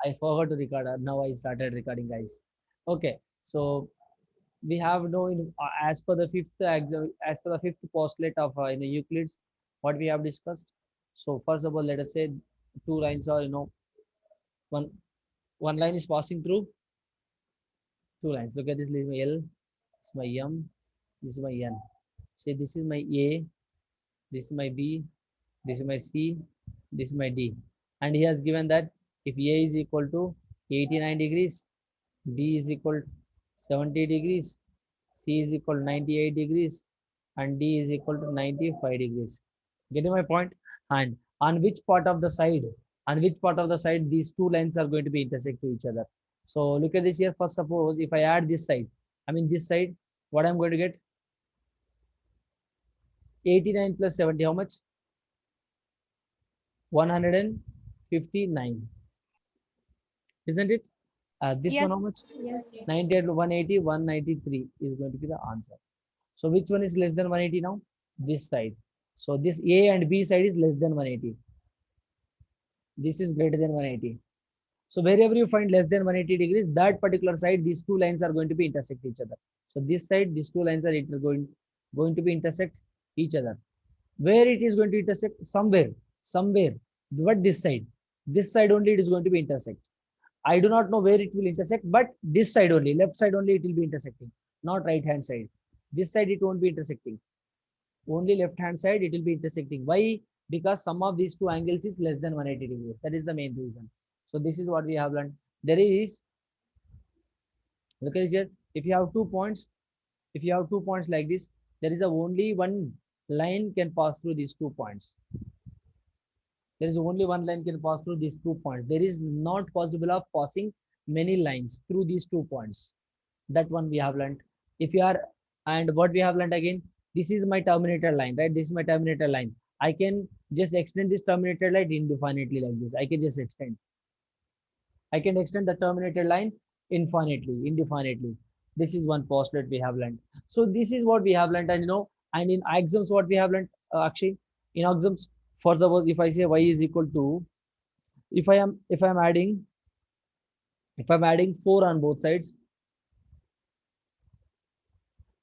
I forgot to record. Now I started recording, guys. Okay, so we have no as per the as per the fifth postulate of in Euclid's, what we have discussed. So first of all, let us say two lines are one one line is passing through two lines. Look at this. This is my L. This is my M. This is my N. Say this is my A. This is my B. This is my C. This is my D. And he has given that if A is equal to 89 degrees, B is equal to 70 degrees, C is equal to 98 degrees, and D is equal to 95 degrees. Getting my point? And on which part of the side these two lines are going to be intersect to each other. So look at this here. First, suppose if I add this side, I mean this side, what I'm going to get? 89 plus 70, how much? 159. Isn't it? This Yes. one, how much? Yes. 98, 180, 193 is going to be the answer. So which one is less than 180 now? This side. So this A and B side is less than 180. This is greater than 180. So wherever you find less than 180 degrees, that particular side, these two lines are going to be intersect each other. So this side, these two lines are going to be intersect each other. Where it is going to intersect? Somewhere. But this side only it is going to be intersect. I do not know where it will intersect, but this side only, left side only it will be intersecting, not right hand side. This side it won't be intersecting. Only left hand side it will be intersecting. Why? Because sum of these two angles is less than 180 degrees. That is the main reason. So this is what we have learned. There is, look at this here. If you have 2 points like this, there is a only one line can pass through these 2 points. There is only one line can pass through these 2 points. There is not possible of passing many lines through these 2 points. That one we have learned. If you are, and what we have learned again, this is my terminator line, right? This is my terminator line. I can just extend this terminator line indefinitely like this. I can extend the terminator line indefinitely. This is one postulate we have learned. So this is what we have learned, and and in axioms, what we have learned, actually, in axioms, for suppose if I say y is equal to, if I'm adding, if I'm adding 4 on both sides,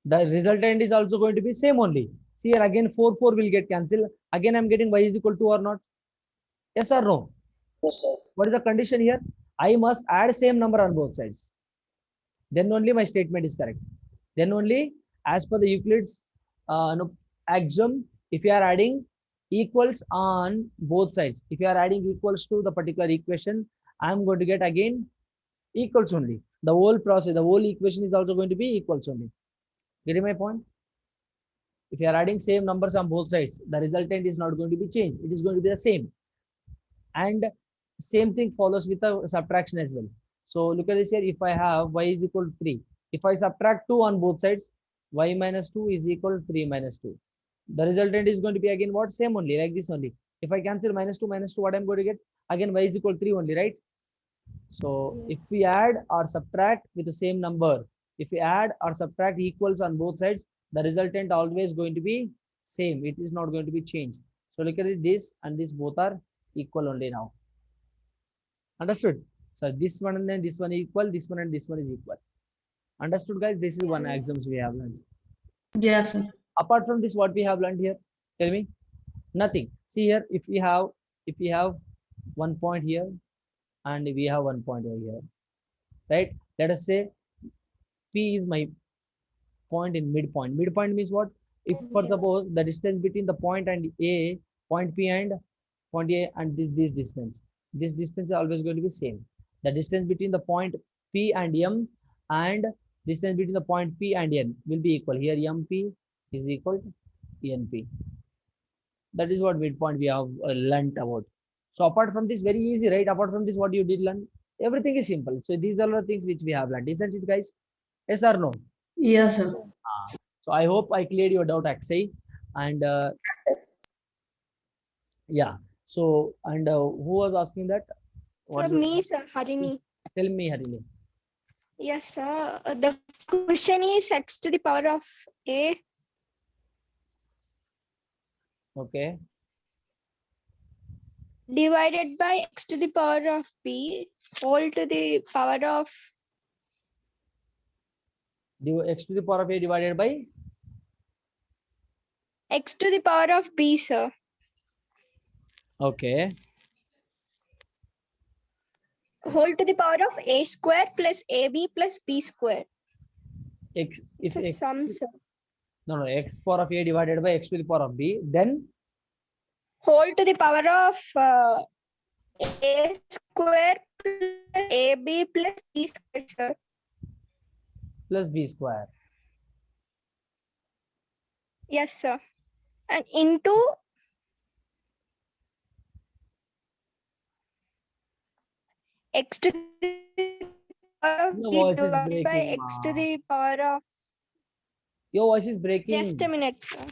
the resultant is also going to be same only. See here again 4 will get cancelled. Again I'm getting y is equal to or not? Yes or no? What is the condition here? I must add same number on both sides. Then only my statement is correct. Then only, as per the Euclid's no, axiom, if you are adding equals on both sides, if you are adding equals to the particular equation, I am going to get again equals only. The whole process, the whole equation is also going to be equals only. Getting my point? If you are adding same numbers on both sides, the resultant is not going to be changed. It is going to be the same. And same thing follows with the subtraction as well. So look at this here. If I have y is equal to 3, if I subtract 2 on both sides, y minus 2 is equal to 3 minus 2. The resultant is going to be again what? Same only, like this only. If I cancel minus 2, what I'm going to get? Again y is equal to 3 only, right? So if Yes. we add or subtract with the same number, if we add or subtract equals on both sides, the resultant always going to be same. It is not going to be changed. So look at it, this and this both are equal only now. Understood? So this one and then this one equal, this one and this one is equal. Understood, guys? This is one Yes. axioms we have learned. Yes, sir. Apart from this, what we have learned here? Tell me. Nothing. See here, if we have 1 point here and we have 1 point over here, right? Let us say P is my point in midpoint. Midpoint means what? If for Yeah. suppose the distance between the point and A, point P and point A and this distance is always going to be same. The distance between the point P and M and distance between the point P and N will be equal. Here MP is equal to NP. That is what midpoint we have learnt about. So apart from this, very easy, right? Apart from this, what you did learn, everything is simple. So these are the things which we have learned, isn't it, guys? Yes or no? Yes, Yes, sir. sir. So I hope I cleared your doubt, Akshay. And yeah. So and who was asking that? Sir, What's your me, sir, Harini. tell me, Harini. Yes, sir. The question is x to the power of a Okay. divided by x to the power of b whole to the power of x to the power of a divided by x to the power of b, sir. okay. Whole to the power of a square plus ab plus b square. X if It's a x sum, sir. no x power of a divided by x to the power of b, then Whole to the power of a square plus ab plus b square, sir. plus b square. Yes, sir. And into x to the power of Your b voice is divided by breaking, x to ma. the power of. Your voice is breaking. Just a minute, sir.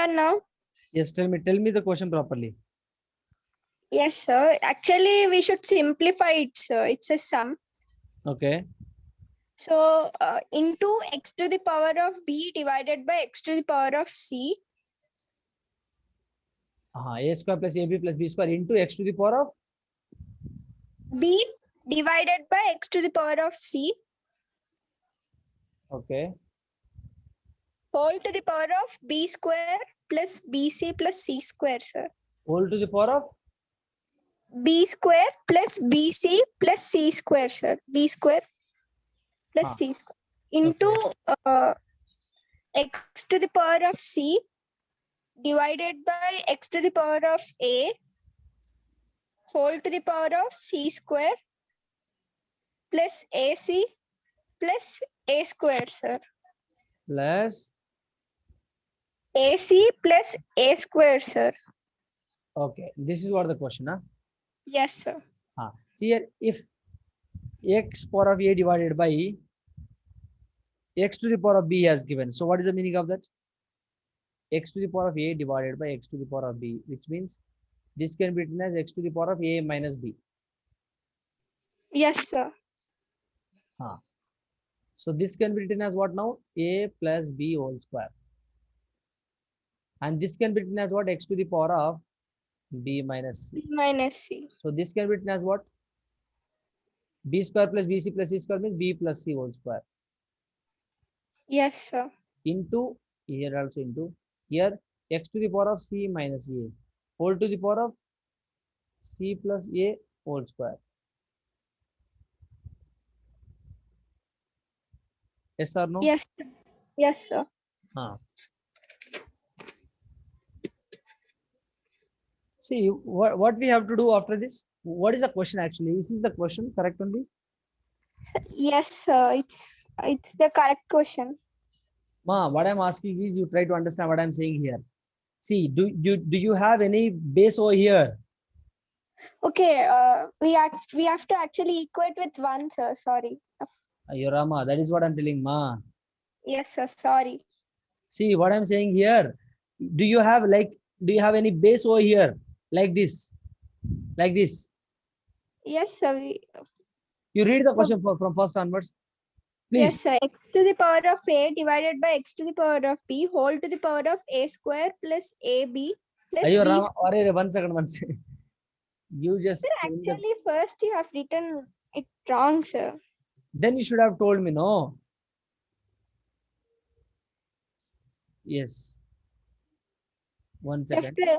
Now, Yes, tell me the question properly. yes, sir. Actually, we should simplify it, sir. It's a sum. Okay. So, into x to the power of b divided by x to the power of c. A square plus ab plus b square into x to the power of B divided by x to the power of c okay. whole to the power of b square plus bc plus c square, sir. Whole to the power of B square plus bc plus c square, sir. B square plus Ah, c square into uh, x to the power of c divided by x to the power of a whole to the power of c square plus ac plus a square, sir. plus AC plus a square, sir. okay. This is what the question, huh? Yes, sir. See here, if x power of a divided by x to the power of b has given. So what is the meaning of that? X to the power of a divided by x to the power of b, which means this can be written as x to the power of a minus b. Yes, sir. So this can be written as what now? A plus b whole square. And this can be written as what? X to the power of b minus c. B minus c. So this can be written as what? B square plus bc plus c square means b plus c whole square. Yes, sir. Into here also into here x to the power of c minus a whole to the power of c plus a whole square. Yes or no? Yes. Sir. Yes, sir. See what we have to do after this. What is the question actually? Is this the question correct only? Yes, sir. It's the correct question. Ma, what I'm asking is you try to understand what I'm saying here. See, do you have any base over here? Okay. We have to actually equate with 1, sir. Sorry. Yorama, that is what I'm telling, ma. Yes, sir. Sorry. See what I'm saying here. Do you have any base over here like this? Like this. Yes, sir. You read the question from first onwards. Yes, Please. sir. X to the power of a divided by x to the power of b whole to the power of a square plus ab plus Ayo, b Rama, square. arre, 1 second, 1 second. You just Sir, change the, actually, first you have written it wrong, sir. then you should have told me, no? Yes. 1 second. After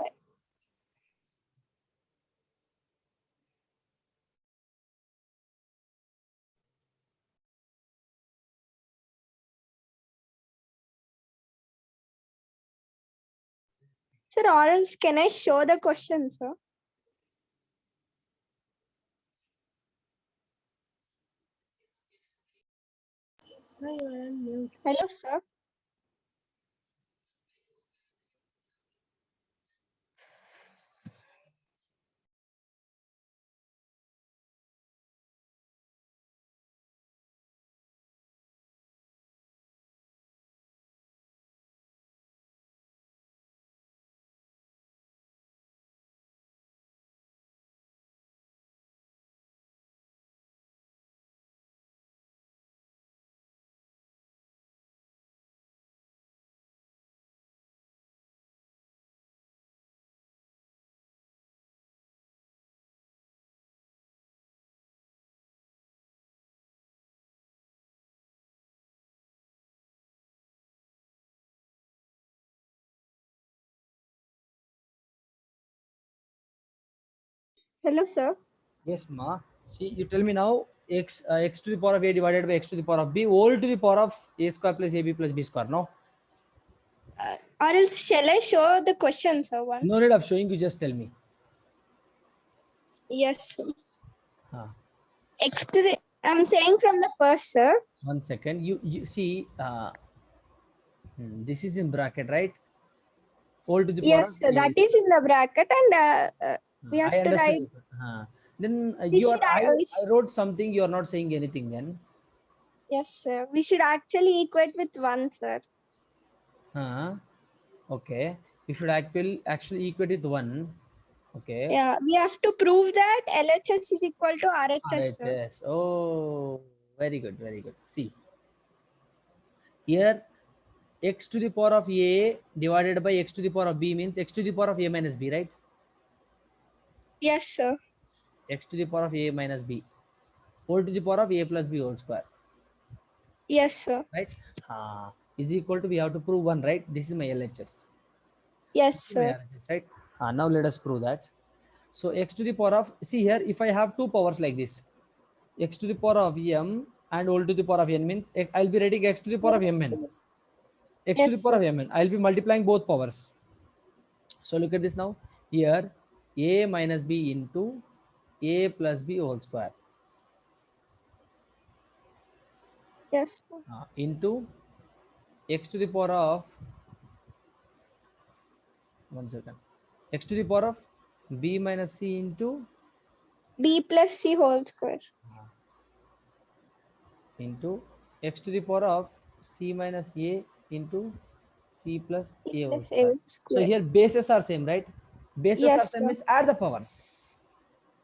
Sir, or else can I show the question, sir? Sir, you are on mute. Hello, sir. Hello, sir. Yes, ma. See, you tell me now x to the power of a divided by x to the power of b whole to the power of a square plus ab plus b square. No, Or else shall I show the question, sir, once? no need of showing. You just tell me. Yes, sir. Huh. X to the, I'm saying from the first, sir. 1 second. You see, this is in bracket, right? Whole to the power Yes, of sir. That a. is in the bracket, and we I have to understood. write. Then We you are. should, I wrote something. You are not saying anything. Then. yes, sir. We should actually equate with 1, sir. Okay. You should actually equate with 1. Okay. Yeah, we have to prove that LHS is equal to RHS, sir. RHS. Oh, very good. Very good. See, here x to the power of a divided by x to the power of b means x to the power of a minus b, right? Yes, sir. X to the power of a minus b whole to the power of a plus b whole square, Yes, sir. right? Is equal to, we have to prove 1, right? This is my LHS. Yes, This is my sir. RHS, right? Now let us prove that. So x to the power of, see here, if I have two powers like this, x to the power of m and whole to the power of n means I'll be writing x to the power of mn. X to the Yes, power sir. of mn. I'll be multiplying both powers. So look at this now. Here a minus b into a plus b whole square Yes, sir. into x to the power of, 1 second, x to the power of b minus c into B plus C whole square. x to the power of c minus a into c plus C a whole plus A square. whole So square. here bases are same, right? Bases are Yes, same sir. means add the powers.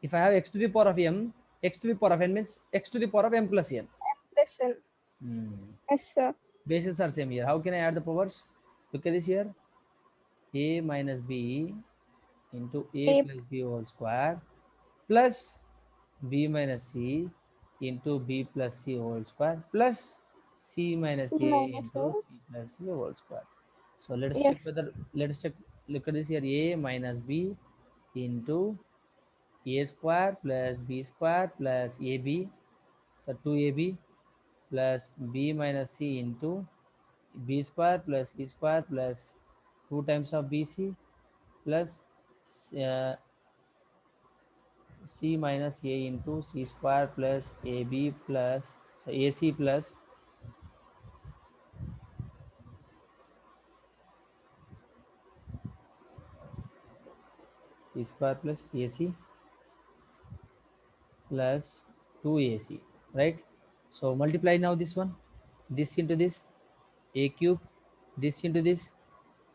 If I have x to the power of m, x to the power of n means x to the power of m plus n. Plus N. Hmm. Yes, sir. Bases are same here. How can I add the powers? Look at this here. A minus b into a A plus b whole square plus b minus c into b plus c whole square plus c minus C a minus A. into c plus c whole square. So let us check Yes. whether, let us check, look at this here, a minus b into a square plus b square plus ab, so 2ab plus b minus c into b square plus c square plus 2 times of bc plus uh, c minus a into c square plus ab plus, so ac plus c square plus ac plus 2ac, right? So multiply now this one, this into this, a cube, this into this,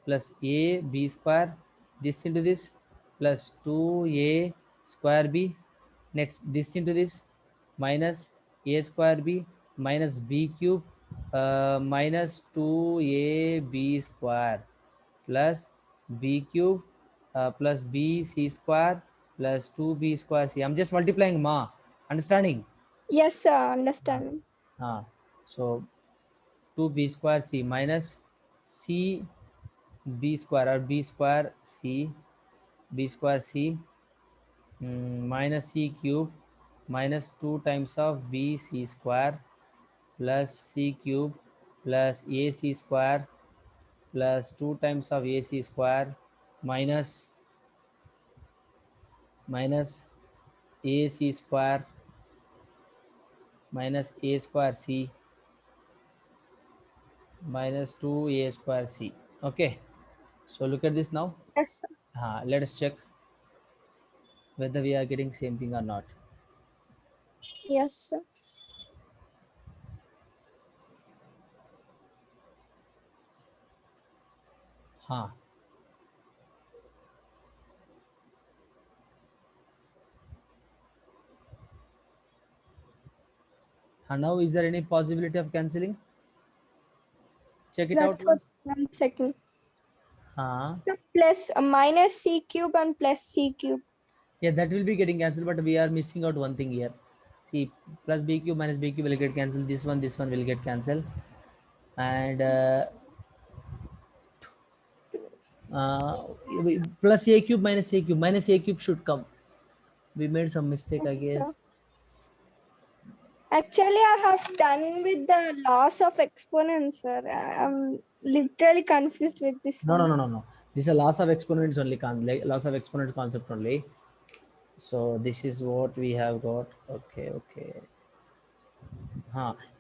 plus a b square, this into this, plus 2a square b, next this into this, minus a square b minus b cube minus 2ab square plus b cube plus b c square plus 2b square c. I'm just multiplying, ma. Understanding? Yes, sir. Understand. So 2b square c minus c b square or b square c, b square c minus c cube minus 2 times of b c square plus c cube plus ac square plus 2 times of ac square minus ac square minus a square c minus 2a square c. Okay, so look at this now. Yes, sir. Let us check whether we are getting same thing or not. Yes, sir. And now is there any possibility of cancelling? Check it out That's once. what. 1 second. Huh. So plus minus C cube and plus C cube. Yeah, that will be getting cancelled, but we are missing out one thing here. See, plus b cube minus b cube will get cancelled. This one will get cancelled, and plus a cube minus a cube should come. We made some mistake, I Yes, sir. guess. Actually, I have done with the loss of exponents, sir. I'm literally confused with this No, no, one. no, no, no. This is a loss of exponents only, like loss of exponents concept only. So this is what we have got. Okay, okay.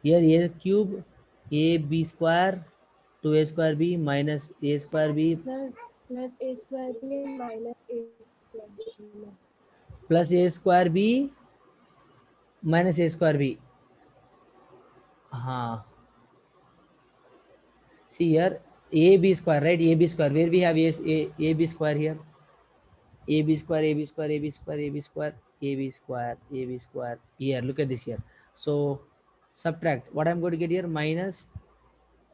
Here a cube ab square 2a square b minus a square b Sir, plus a square b and minus a square c. plus a square b minus a square b. See here ab square, right? Ab square, where we have ab square here. ab square ab square ab square ab square ab square ab square. Here, look at this here. So subtract what I'm going to get here, minus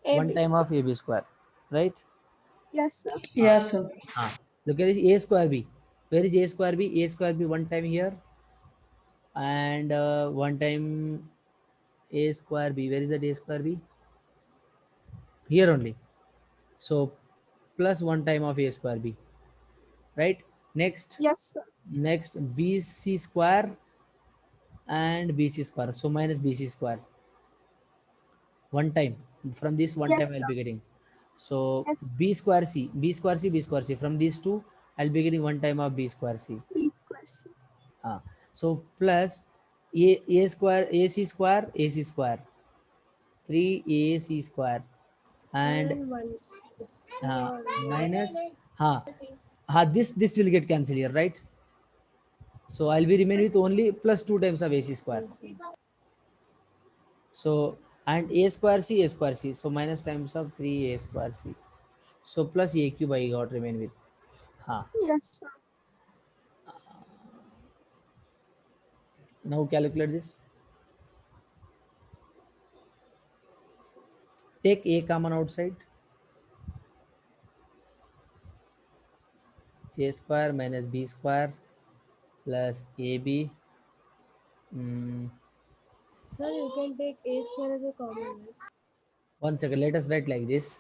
one AB time square. of ab square, right? Yes, sir. Yeah, sir. Look at this a square b. Where is a square b? A square b one time here, and one time a square b. Where is that a square b? Here only. So plus one time of a square b, right? Next, Yes, sir. next bc square and bc square. So minus bc square one time. From this one time Yes, I'll sir. be getting. So Yes, b square c, b square c, b square c. From these two, I'll be getting one time of b square c. B square C. So plus a square ac square ac square 3ac square Sir, and and one. minus this will get cancelled here, right? So I'll be remain with only plus 2 times of ac square. Yes, sir. So and a square c, so minus times of 3a square c. So plus a cube I got remain with. Yes, sir. Now calculate this. Take a common outside. A square minus b square plus ab. Sir, you can take a square as a common, right? One second, let us write like this.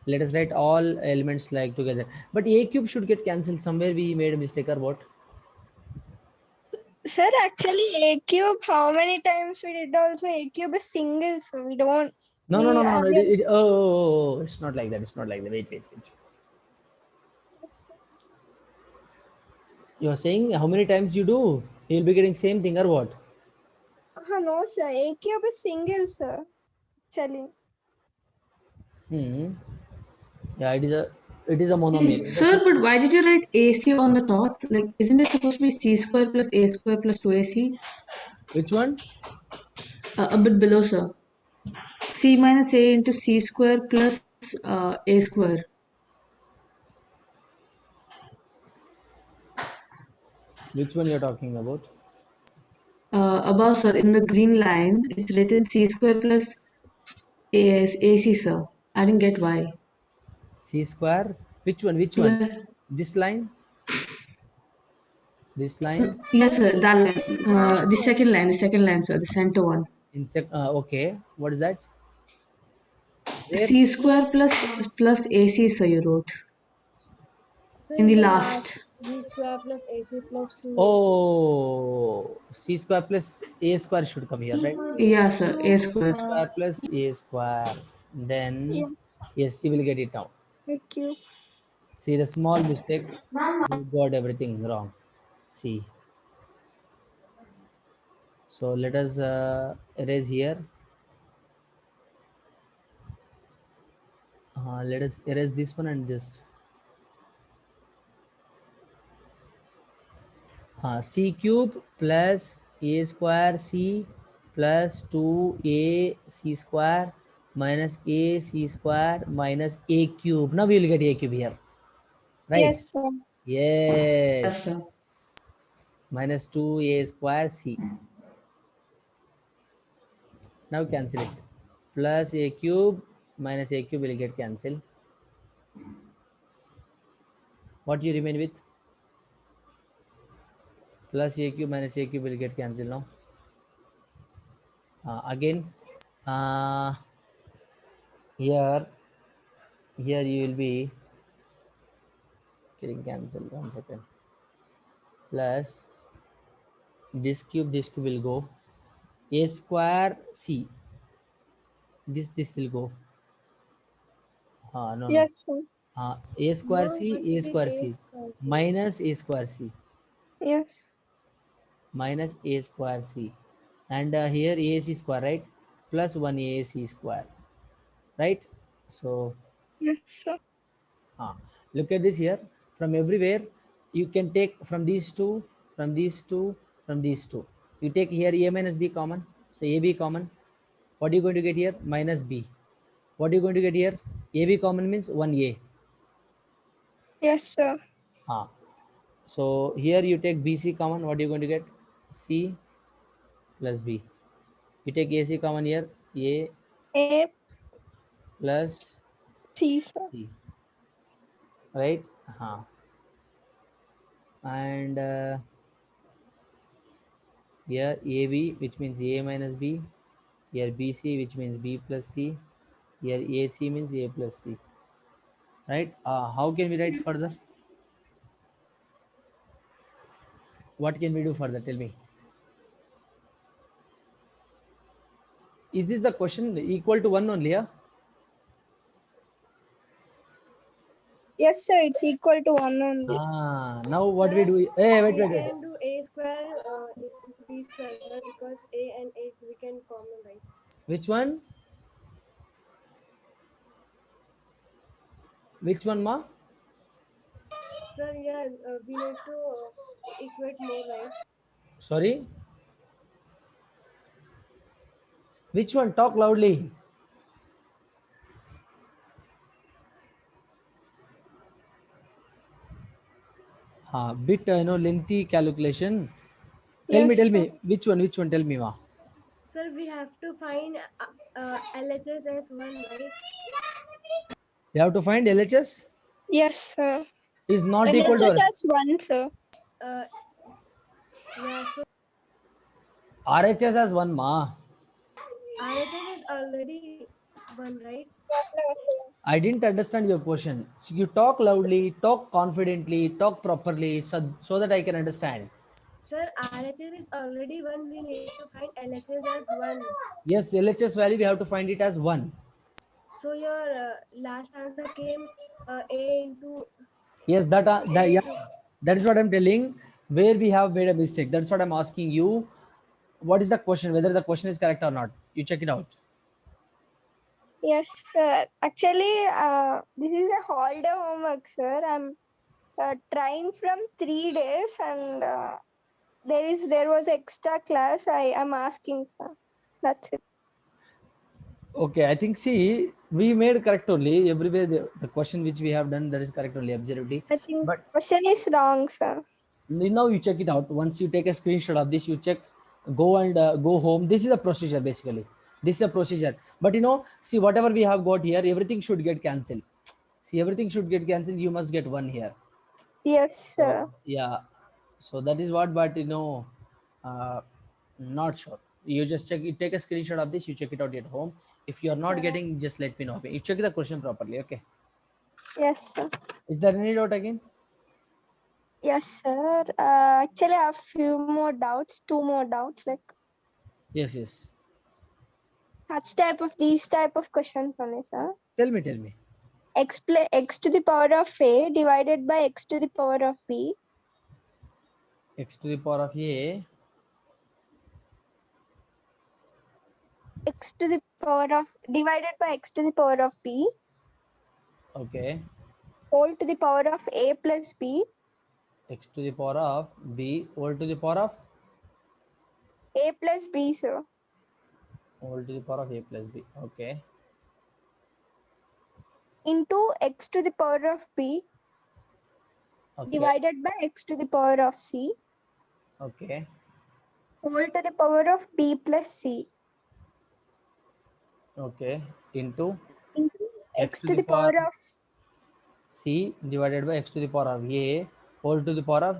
Let us write all elements like together. But a cube should get cancelled. Somewhere we made a mistake or what? Sir, actually, A cube, how many times we did also? A cube is single, so we don't. No, no, we no, no, no. we are- It's not like that. It's not like that. Wait, wait, wait. You're saying how many times you do? You'll be getting same thing or what? No, sir. A cube is single, sir. Actually. Yeah, it is a monomial. Sir, but why did you write AC on the top? Like, isn't it supposed to be C square plus A square plus 2AC? Which one? A bit below, sir. C minus A into C square plus A square. Which one you're talking about? Above, sir, in the green line, it's written C square plus AC, sir. I didn't get why. C square. Which one? Which one? Yeah. This line? This line? Yes, sir, that line. The second line, sir, the center one. Okay. What is that? Where? C square plus AC, sir, you wrote. So In in the the last. last, c square plus ac plus 2ac. Oh, c square plus a square should come here, right? Yeah, sir, A square. Square plus a square. Then, Yes. yes, you will get it now. A cube. See the small mistake, you got everything wrong. See. So let us erase here. Let us erase this one and just c cube plus a square c plus 2a c square minus a c square minus a cube. Now we will get a cube here, right? Yes, sir. Yes, sir. Yes. Minus 2a square c. Now cancel it. Plus a cube minus a cube will get cancelled. What you remain with? Plus a cube minus a cube will get cancelled now. Again, here you will be getting cancelled. 1 second. Plus This cube will go. A square C. This will go. No. Yes, sir. A square No, C, but A it is square A C square C. minus A square C Yes. minus A square C, and here AAC square, right? Plus 1 AAC square, right? So Yes, sir. look at this here. From everywhere, you can take from these two, from these two, from these two. You take here A minus B common. So AB common. What are you going to get here? Minus B. What are you going to get here? AB common means 1A. Yes, sir. So here you take BC common. What are you going to get? C plus B. You take AC common here. A A plus C, sir. C. Right? And here AB, which means A minus B. Here BC, which means B plus C. Here AC means A plus C. Right? How can we write Yes. further? What can we do further? Tell me. Is this the question equal to 1 only? Yeah? Yes, sir. It's equal to 1 only. Now what we Sir, do? Hey, wait, we wait, wait. can do A square into B square, sir, because A and A we can common, right? Which one? Which one, ma? Sir, yeah, we need to equate more, right? Sorry? Which one? Talk loudly. Bit lengthy calculation. Tell Yes, me, sir. which one? Which one? Tell me, ma. Sir, we have to find LHS as 1, right? You have to find LHS Yes, sir. is not And equal LHS to has 1, sir. Uh, yeah, so RHS as 1, ma. RHS is already 1, right? I didn't understand your question. So you talk loudly, talk confidently, talk properly, so that I can understand. Sir, RHS is already 1. We need to find LHS as 1. Yes, LHS value we have to find it as 1. So your last answer came A into Yes, A yeah, into. that is what I'm telling. Where we have made a mistake. That's what I'm asking you. What is the question? Whether the question is correct or not. You check it out. Yes, sir. Actually, this is a holiday homework, sir. I'm trying from 3 days, and there was extra class. I am asking, sir. That's it. Okay, I think see we made correct only. Everywhere the question which we have done that is correct only absolutely. I think But question is wrong, sir. now you check it out. Once you take a screenshot of this, you check, go and go home. This is a procedure basically. This is a procedure. But see whatever we have got here, everything should get cancelled. See, everything should get cancelled. You must get 1 here. Yes, sir. So yeah, so that is what. But uh, not sure. You just check. You take a screenshot of this. You check it out at home. If you are not Sir. getting, just let me know. Okay? You check the question properly. Okay. Yes, sir. Is there any doubt again? Yes, sir. Actually, I have few more doubts, 2 more doubts. Like Yes, yes. these type of questions only, sir. Tell me, tell me. X to the power of A divided by x to the power of B. X to the power of A. X to the power of divided by x to the power of B Okay. whole to the power of A plus B. X to the power of B whole to the power of A plus B, sir. whole to the power of A plus B. Okay. Into x to the power of B Okay. divided by x to the power of C Okay. whole to the power of B plus C Okay. Into into x to the power of C divided by X to the power of A whole to the power of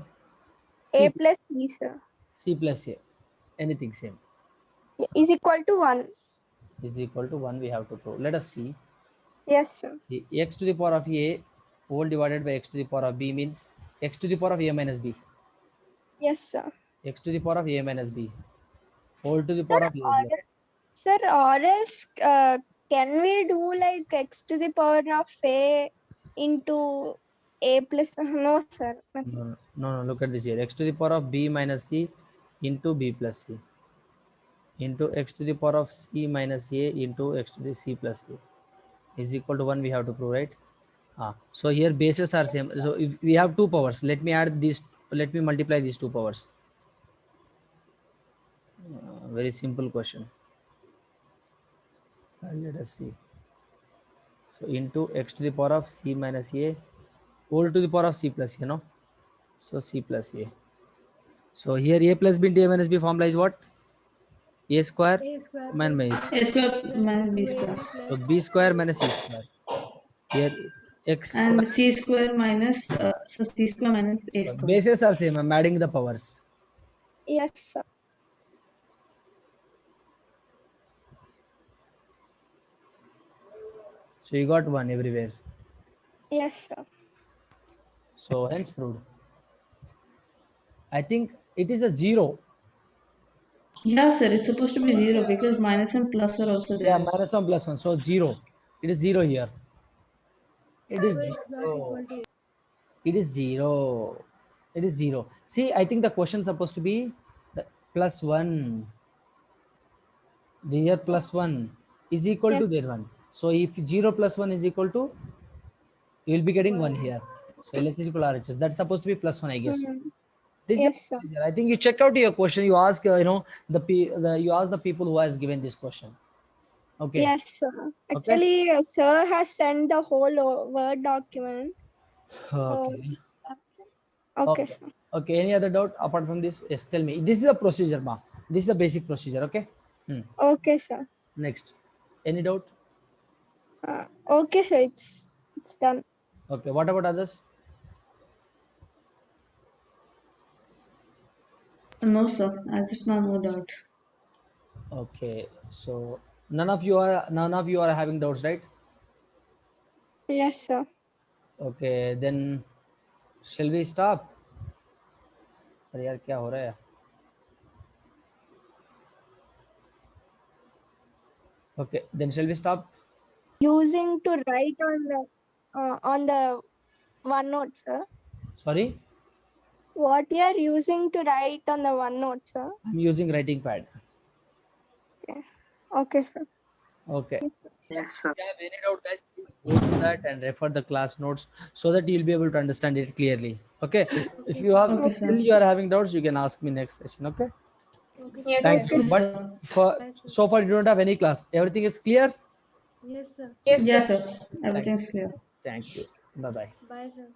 A C, plus C, sir, C plus A. Anything same is equal to 1. is equal to 1. We have to prove. Let us see. Yes, sir. X to the power of A whole divided by X to the power of B means X to the power of A minus B. Yes, sir. x to the power of a minus b whole to the power of a plus. Sir, or else can we do like x to the power of a into a plus? No, sir. Nothing. No, look at this here. X to the power of b minus c into b plus c into x to the power of c minus a into x to the c plus a is equal to 1. We have to prove, right? So here bases are same. So if we have two powers, let me add these. Let me multiply these two powers. Very simple question. Let us see. So into x to the power of c minus a whole to the power of c plus a, no? So c plus a. So here a plus b into a minus b formula is what? A square A square minus plus A square plus minus b 2ab square. so plus b square minus c square. Here x And square. c square minus so c square minus a square. Bases are same. I'm adding the powers. Yes, sir. So you got 1 everywhere. Yes, sir. So hence proved. I think it is a 0. Yeah, sir, it's supposed to be 0 because minus and plus are also Yeah, there. minus 1 plus 1. So 0. It is 0 here. It is so it's not 0. equal to It is 0. It is 0. See, I think the question is supposed to be the plus 1. The here plus 1 is equal to their 1. So if 0 plus 1 is equal to, you will be getting 1 here. So LHS is equal to RHS. That's supposed to be plus 1, I guess. Mhm. This Yes, is sir. I think you check out your question. You ask, you ask the people who has given this question. Okay. Yes, sir. Okay. Actually, sir has sent the whole Word document. Okay. Okay, Okay. sir. Okay. Any other doubt apart from this? Yes, tell me. This is a procedure, ma. This is a basic procedure. Okay. Okay, sir. Next. Any doubt? Okay, sir. It's done. Okay. What about others? No, sir, as if now, no doubt. Okay. So none of you are having doubts, right? Yes, sir. Okay. Then shall we stop? अरे यार क्या हो रहा है? Okay. Then shall we stop? Using to write on the OneNote, sir. Sorry. What you are using to write on the OneNote, sir? I'm using writing pad. Okay, sir. Okay. If you have any doubt, guys, please go to that and refer the class notes so that you'll be able to understand it clearly. Okay. If you have Okay, still sir. you are having doubts, you can ask me next session. Okay. okay. Yes, Thank sir. you. Okay, But sir. for Bye, sir. so far you don't have any class. Everything is clear. Yes, sir. Yes, sir. Everything's clear. Thank you. Bye bye. Bye, sir.